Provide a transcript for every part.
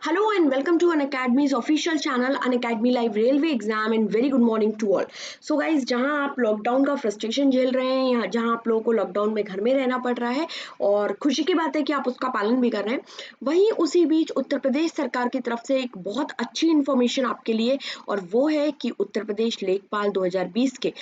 Hello and welcome to Unacademy's official channel Unacademy Live Railway Exam and very good morning to all. So guys, जहां आप lockdown का frustration झेल रहे हैं या जहां आप लोगों को लॉकडाउन में घर में रहना पड़ रहा है और खुशी की बात है कि आप उसका पालन भी कर रहे हैं, वहीं उसी बीच उत्तर प्रदेश सरकार की तरफ से एक बहुत अच्छी इन्फॉर्मेशन आपके लिए, और वो है कि उत्तर प्रदेश लेखपाल 2020 के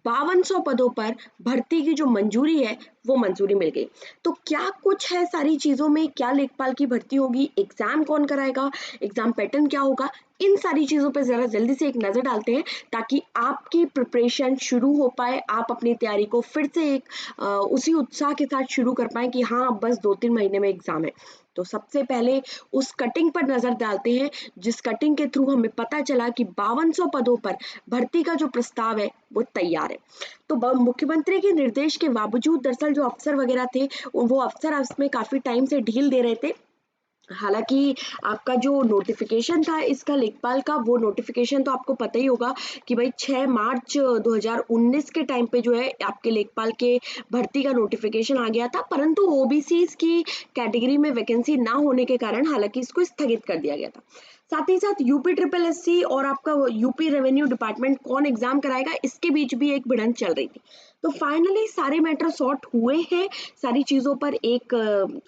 5200 पदों पर भर्ती की जो मंजूरी है वो मंजूरी मिल गई। तो क्या कुछ है सारी चीजों में, क्या लेखपाल की भर्ती होगी, एग्जाम कौन कराएगा, एग्जाम पैटर्न क्या होगा, इन सारी चीजों पर जरा जल्दी से एक नजर डालते हैं ताकि आपकी प्रिपरेशन शुरू हो पाए, आप अपनी तैयारी को फिर से उसी उत्साह के साथ शुरू कर पाए कि हाँ अब बस 2-3 महीने में एग्जाम है। तो सबसे पहले उस कटिंग पर नजर डालते हैं जिस कटिंग के थ्रू हमें पता चला कि 5200 पदों पर भर्ती का जो प्रस्ताव है वो तैयार है। तो मुख्यमंत्री के निर्देश के बावजूद दरअसल जो अफसर वगैरह थे वो अफसर इसमें काफी टाइम से ढील दे रहे थे। हालांकि आपका जो नोटिफिकेशन था इसका लेखपाल का, वो नोटिफिकेशन तो आपको पता ही होगा कि भाई 6 मार्च 2019 के टाइम पे जो है आपके लेखपाल के भर्ती का नोटिफिकेशन आ गया था, परंतु ओबीसी की कैटेगरी में वैकेंसी ना होने के कारण हालांकि इसको स्थगित कर दिया गया था। साथ ही साथ यूपी ट्रिपल एससी और आपका यूपी रेवेन्यू डिपार्टमेंट कौन एग्जाम कराएगा इसके बीच भी एक भिड़ंत चल रही थी। तो फाइनली सारे मैटर सॉर्ट हुए हैं, सारी चीजों पर एक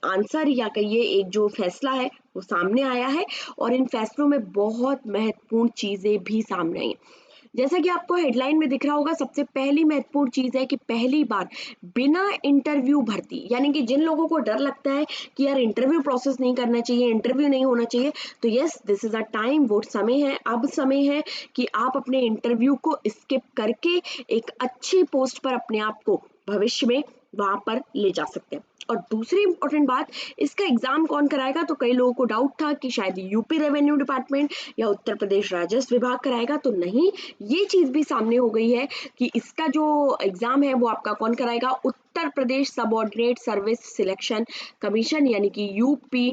आंसर या कहिए एक जो फैसला है वो सामने आया है, और इन फैसलों में बहुत महत्वपूर्ण चीजें भी सामने आई हैं। जैसा कि आपको हेडलाइन में दिख रहा होगा, सबसे पहली महत्वपूर्ण चीज है कि पहली बार बिना इंटरव्यू भर्ती, यानी कि जिन लोगों को डर लगता है कि यार इंटरव्यू प्रोसेस नहीं करना चाहिए, इंटरव्यू नहीं होना चाहिए, तो yes this is a time, वो समय है, अब समय है कि आप अपने इंटरव्यू को स्किप करके एक अच्छी पोस्ट पर अपने आप को भविष्य में वहां पर ले जा सकते हैं। और दूसरी इंपॉर्टेंट बात, इसका एग्जाम कौन कराएगा, तो कई लोगों को डाउट था कि शायद यूपी रेवेन्यू डिपार्टमेंट या उत्तर प्रदेश राजस्व विभाग कराएगा, तो नहीं, ये चीज भी सामने हो गई है कि इसका जो एग्जाम है वो आपका कौन कराएगा, Uttar Pradesh subordinate service selection commission, यानी कि UP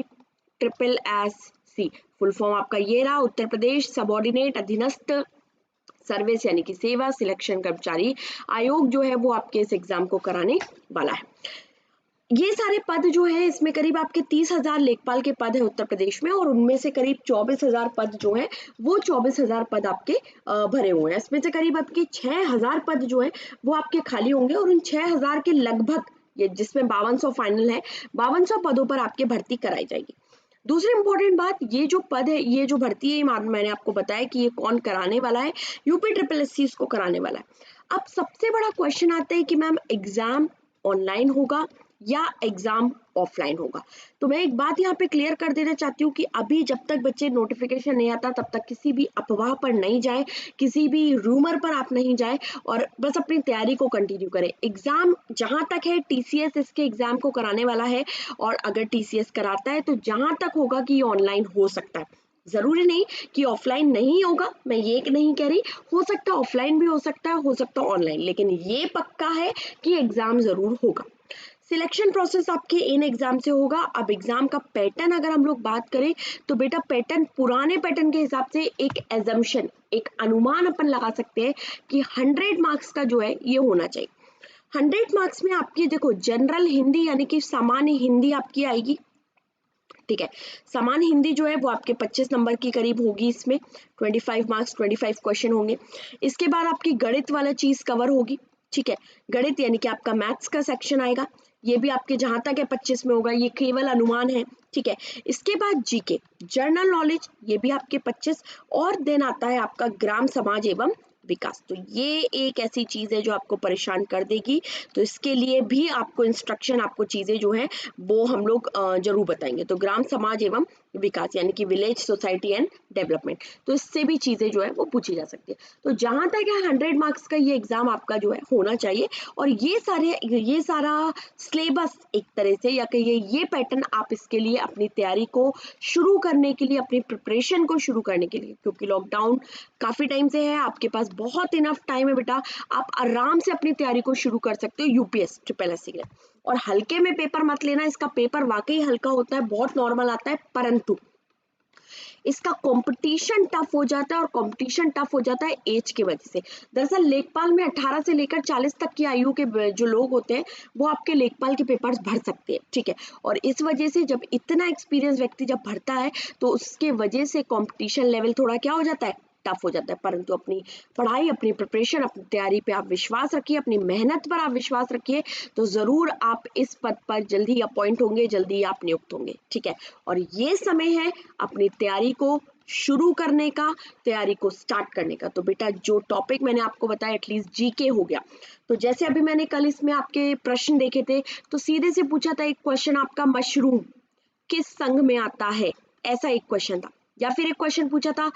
triple S C. Full form आपका ये रहा, उत्तर प्रदेश सबऑर्डिनेट अधीनस्थ सर्विस यानी कि सेवा सिलेक्शन कर्मचारी आयोग जो है वो आपके इस एग्जाम को कराने वाला है। ये सारे पद जो है इसमें करीब आपके 30,000 लेखपाल के पद है उत्तर प्रदेश में, और उनमें से करीब 24,000 पद जो है वो 24,000 पद आपके भरे हुए हैं। इसमें से करीब आपके 6,000 पद जो है वो आपके खाली होंगे, और उन 6,000 के लगभग, ये जिसमें 5200 फाइनल है, 5200 पदों पर आपके भर्ती कराई जाएगी। दूसरी इंपॉर्टेंट बात, ये जो पद है, ये जो भर्ती है, मैंने आपको बताया कि ये कौन कराने वाला है, यूपी ट्रिपल एससी इसको कराने वाला है। अब सबसे बड़ा क्वेश्चन आता है कि मैम एग्जाम ऑनलाइन होगा या एग्जाम ऑफलाइन होगा। तो मैं एक बात यहाँ पे क्लियर कर देना चाहती हूँ कि अभी जब तक बच्चे नोटिफिकेशन नहीं आता तब तक किसी भी अफवाह पर नहीं जाए, किसी भी रूमर पर आप नहीं जाए, और बस अपनी तैयारी को कंटिन्यू करें। एग्जाम जहां तक है टीसीएस इसके एग्जाम को कराने वाला है, और अगर टीसीएस कराता है तो जहां तक होगा कि ये ऑनलाइन हो सकता है, जरूरी नहीं कि ऑफलाइन नहीं होगा, मैं ये नहीं कह रही, हो सकता है ऑफलाइन भी हो सकता है ऑनलाइन, लेकिन ये पक्का है कि एग्जाम जरूर होगा। सिलेक्शन प्रोसेस आपके इन एग्जाम से होगा। अब एग्जाम का पैटर्न अगर हम लोग बात करें तो बेटा पैटर्न पुराने पैटर्न के हिसाब से एक एजम्पशन, एक अनुमान अपन लगा सकते हैं कि 100 मार्क्स का जो है ये होना चाहिए। 100 मार्क्स में आपकी देखो जनरल हिंदी यानी कि सामान्य हिंदी आपकी आएगी, ठीक है। सामान्य हिंदी जो है वो आपके 25 नंबर की करीब होगी, इसमें 25 मार्क्स 25 क्वेश्चन होंगे। इसके बाद आपकी गणित वाला चीज कवर होगी, ठीक है। गणित यानी कि आपका मैथ्स का सेक्शन आएगा, ये भी आपके जहां तक है 25 में होगा, ये केवल अनुमान है, ठीक है। इसके बाद जीके जनरल नॉलेज, ये भी आपके 25, और देन आता है आपका ग्राम समाज एवं विकास। तो ये एक ऐसी चीज है जो आपको परेशान कर देगी, तो इसके लिए भी आपको इंस्ट्रक्शन, आपको चीजें जो है वो हम लोग जरूर बताएंगे। तो ग्राम समाज एवं विकास यानी कि विलेज सोसाइटी एंड डेवलपमेंट, तो इससे भी चीजें जो है वो पूछी जा सकती है। तो जहां तक है 100 मार्क्स का ये एग्जाम आपका जो है होना चाहिए, और ये सारा सिलेबस एक तरह से या कहिए ये पैटर्न आप इसके लिए अपनी तैयारी को शुरू करने के लिए, अपनी प्रिपरेशन को शुरू करने के लिए, क्योंकि लॉकडाउन काफी टाइम से है, आपके पास बहुत इनफ टाइम है बेटा, आप आराम से अपनी तैयारी को शुरू कर सकते हो यूपीएस ट्रिपल एससी के लिए। और हल्के में पेपर मत लेना, इसका पेपर वाकई हल्का होता है, बहुत नॉर्मल आता है, परंतु इसका कंपटीशन टफ हो जाता है और कंपटीशन टफ हो जाता है एज की वजह से। दरअसल लेखपाल में 18 से लेकर 40 तक की आयु के जो लोग होते हैं वो आपके लेखपाल के पेपर्स भर सकते हैं, ठीक है। और इस वजह से जब इतना एक्सपीरियंस व्यक्ति जब भरता है तो उसके वजह से कंपटीशन लेवल थोड़ा क्या हो जाता है, टफ हो जाता है। परंतु अपनी पढ़ाई, अपनी प्रिपरेशन, अपनी तैयारी पे आप विश्वास रखिए, अपनी मेहनत पर आप विश्वास रखिए, तो जरूर आप इस पद पर जल्दी अपॉइंट होंगे, जल्दी आप नियुक्त होंगे, ठीक है। और ये समय है अपनी तैयारी को शुरू करने का, तैयारी को स्टार्ट करने का। तो बेटा जो टॉपिक मैंने आपको बताया एटलीस्ट जीके हो गया। तो जैसे अभी मैंने कल इसमें आपके प्रश्न देखे थे, तो सीधे से पूछा था एक क्वेश्चन आपका, मशरूम किस संघ में आता है, ऐसा एक क्वेश्चन था। या फिर एक क्वेश्चन पूछा था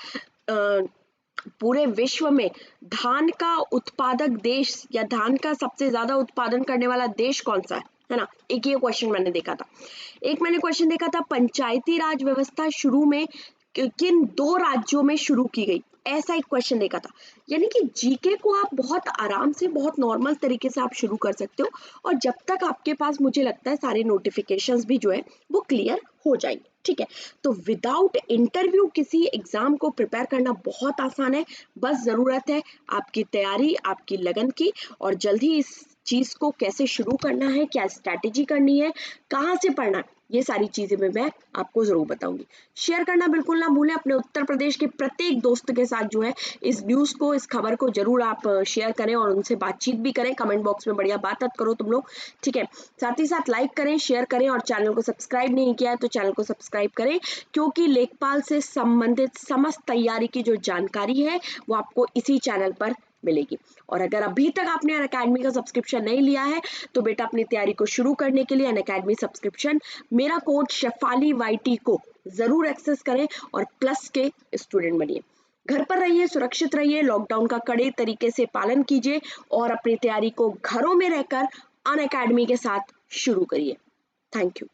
पूरे विश्व में धान का उत्पादक देश या धान का सबसे ज्यादा उत्पादन करने वाला देश कौन सा है ना, एक ये क्वेश्चन मैंने देखा था। एक मैंने क्वेश्चन देखा था पंचायती राज व्यवस्था शुरू में किन 2 राज्यों में शुरू की गई, ऐसा एक क्वेश्चन देखा था। यानी कि जीके को आप बहुत आराम से, बहुत नॉर्मल तरीके से आप शुरू कर सकते हो, और जब तक आपके पास मुझे लगता है सारे नोटिफिकेशंस भी जो है वो क्लियर हो जाएंगे, ठीक है। तो विदाउट इंटरव्यू किसी एग्जाम को प्रिपेयर करना बहुत आसान है। बस जरूरत है आपकी तैयारी, आपकी लगन की, और जल्द ही इस चीज को कैसे शुरू करना है, क्या स्ट्रैटेजी करनी है, कहाँ से पढ़ना है, ये सारी चीजें मैं आपको जरूर बताऊंगी। शेयर करना बिल्कुल ना भूलें अपने उत्तर प्रदेश के प्रत्येक दोस्त के साथ जो है इस न्यूज को, इस खबर को जरूर आप शेयर करें और उनसे बातचीत भी करें। कमेंट बॉक्स में बढ़िया बात करो तुम लोग, ठीक है। साथ ही साथ लाइक करें, शेयर करें, और चैनल को सब्सक्राइब नहीं किया है तो चैनल को सब्सक्राइब करें, क्योंकि लेखपाल से संबंधित समस्त तैयारी की जो जानकारी है वो आपको इसी चैनल पर मिलेगी। और अगर अभी तक आपने अनअकैडमी का सब्सक्रिप्शन नहीं लिया है तो बेटा अपनी तैयारी को शुरू करने के लिए अनअकैडमी सब्सक्रिप्शन, मेरा कोड शेफाली YT को जरूर एक्सेस करें और प्लस के स्टूडेंट बनिए। घर पर रहिए, सुरक्षित रहिए, लॉकडाउन का कड़े तरीके से पालन कीजिए और अपनी तैयारी को घरों में रहकर अनअकैडमी के साथ शुरू करिए। Thank you.